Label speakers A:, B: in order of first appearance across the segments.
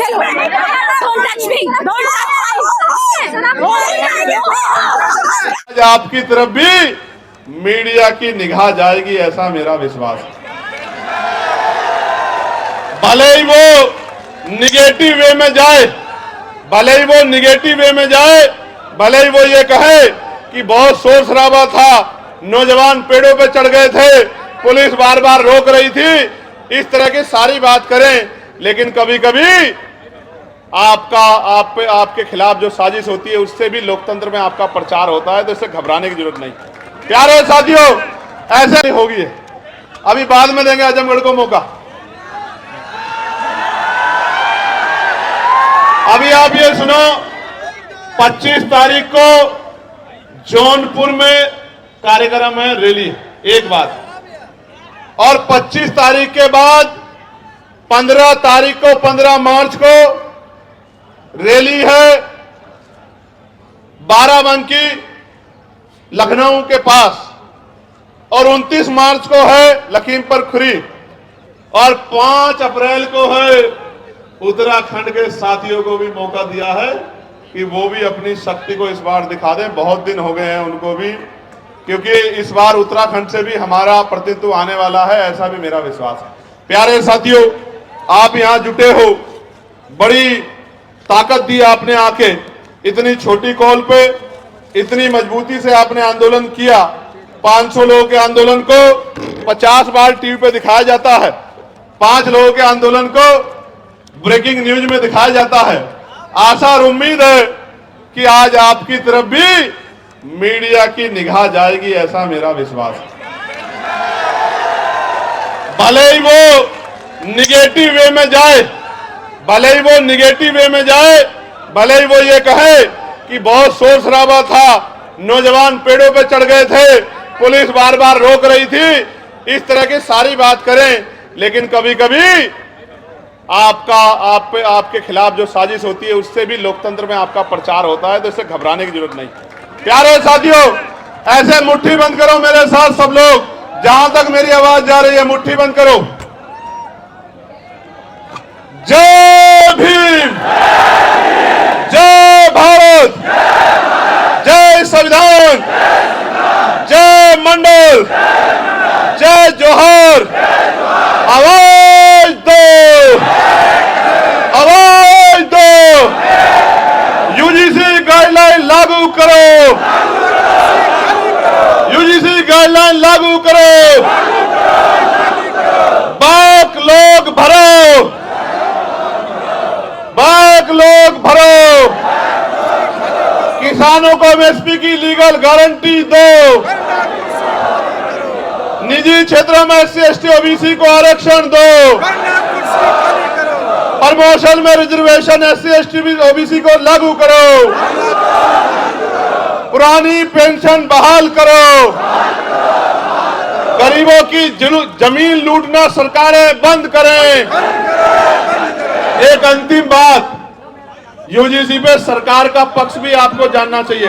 A: आज आपकी तरफ भी मीडिया की निगाह जाएगी, ऐसा मेरा विश्वास है। भले ही वो निगेटिव वे में जाए, भले ही वो निगेटिव वे में जाए, भले ही वो ये कहे कि बहुत शोर शराबा था, नौजवान पेड़ों पे चढ़ गए थे, पुलिस बार बार रोक रही थी, इस तरह की सारी बात करें, लेकिन कभी कभी आपके खिलाफ जो साजिश होती है उससे भी लोकतंत्र में आपका प्रचार होता है, तो इससे घबराने की जरूरत नहीं। प्यारे साथियों, ऐसे नहीं होगी है, अभी बाद में देंगे आजमगढ़ को मौका। अभी आप ये सुनो, 25 तारीख को जौनपुर में कार्यक्रम है, रैली, एक बात, और 25 तारीख के बाद 15 तारीख को, 15 मार्च को रैली है बाराबंकी लखनऊ के पास, और 29 मार्च को है लखीमपुर खीरी, और 5 अप्रैल को है उत्तराखंड के साथियों को भी मौका दिया है कि वो भी अपनी शक्ति को इस बार दिखा दें। बहुत दिन हो गए हैं उनको भी, क्योंकि इस बार उत्तराखंड से भी हमारा प्रतिनिधित्व आने वाला है, ऐसा भी मेरा विश्वास है। प्यारे साथियों, आप यहां जुटे हो, बड़ी ताकत दी आपने आके, इतनी छोटी कॉल पे इतनी मजबूती से आपने आंदोलन किया। 500 लोगों के आंदोलन को 50 बार टीवी पे दिखाया जाता है, 5 लोगों के आंदोलन को ब्रेकिंग न्यूज में दिखाया जाता है। आशा और उम्मीद है कि आज आपकी तरफ भी मीडिया की निगाह जाएगी, ऐसा मेरा विश्वास है। भले ही वो निगेटिव वे में जाए, भले ही वो निगेटिव वे में जाए, भले ही वो ये कहे कि बहुत शोर शराबा था, नौजवान पेड़ों पे चढ़ गए थे, पुलिस बार बार रोक रही थी, इस तरह की सारी बात करें, लेकिन कभी कभी आपके खिलाफ जो साजिश होती है उससे भी लोकतंत्र में आपका प्रचार होता है, तो इससे घबराने की जरूरत नहीं। प्यारे साथियों, ऐसे मुट्ठी बंद करो मेरे साथ सब लोग, जहां तक मेरी आवाज जा रही है मुट्ठी बंद करो। जय भीम, जय भारत, जय संविधान, जय मंडल, जय जोहर। आवाज दो, आवाज दो, यूजीसी गाइडलाइन लागू करो, यूजीसी गाइडलाइन लागू करो, बाक लोग भरो, बाक लोग भरो, किसानों को एमएसपी की लीगल गारंटी दो, निजी क्षेत्रों में एससी एसटी ओबीसी को आरक्षण दो, प्रमोशन में रिजर्वेशन एससी एसटी ओबीसी को लागू करो, पुरानी पेंशन बहाल करो, गरीबों की जमीन लूटना सरकारें बंद करें। एक अंतिम बात, यूजीसी पे सरकार का पक्ष भी आपको जानना चाहिए।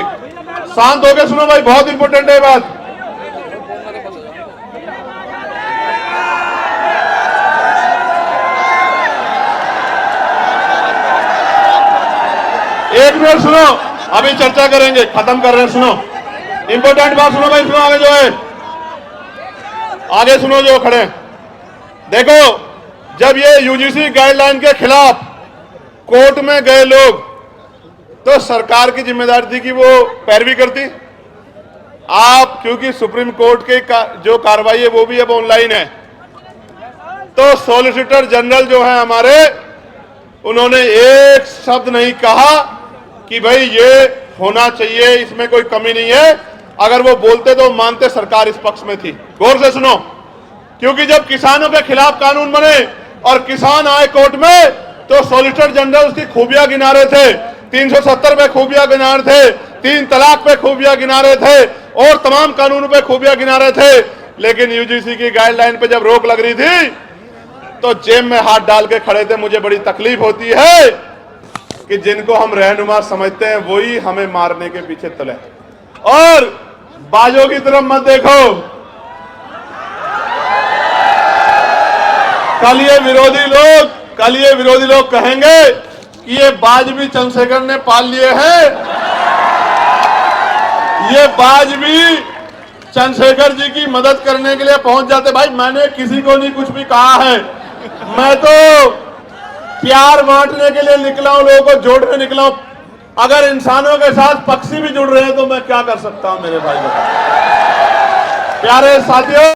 A: शांत होकर सुनो भाई, बहुत इंपॉर्टेंट है बात। एक मिनट सुनो, अभी चर्चा करेंगे, खत्म कर रहे हैं, सुनो इंपॉर्टेंट बात सुनो भाई, सुनो आगे जो है, आगे सुनो जो खड़े। देखो, जब ये यूजीसी गाइडलाइन के खिलाफ कोर्ट में गए लोग, तो सरकार की जिम्मेदारी थी कि वो पैरवी करती। आप क्योंकि सुप्रीम कोर्ट के जो कार्रवाई है वो भी अब ऑनलाइन है, तो सॉलिसिटर जनरल जो है हमारे, उन्होंने एक शब्द नहीं कहा कि भाई ये होना चाहिए, इसमें कोई कमी नहीं है। अगर वो बोलते तो मानते सरकार इस पक्ष में थी। गौर से सुनो, क्योंकि जब किसानों के खिलाफ कानून बने और किसान आए कोर्ट में, तो सॉलिसिटर जनरल उसकी खूबियां गिना रहे थे, 370 पे खूबियां गिना रहे थे, 3 तलाक पे खूबियां गिना रहे थे, और तमाम कानूनों पे खूबियां गिना रहे थे। लेकिन यूजीसी की गाइडलाइन पे जब रोक लग रही थी, तो जेब में हाथ डाल के खड़े थे। मुझे बड़ी तकलीफ होती है कि जिनको हम रहनुमा समझते हैं वही हमें मारने के पीछे तुले। और बाजों की तरफ मत देखो, कल ये विरोधी लोग कल ये विरोधी लोग कहेंगे कि ये बाज भी चंद्रशेखर ने पाल लिए हैं, ये बाज भी चंद्रशेखर जी की मदद करने के लिए पहुंच जाते। भाई मैंने किसी को नहीं कुछ भी कहा है, मैं तो प्यार बांटने के लिए निकला हूं, लोगों को जोड़ने निकला हूं। अगर इंसानों के साथ पक्षी भी जुड़ रहे हैं तो मैं क्या कर सकता हूं मेरे भाई। प्यारे साथियों,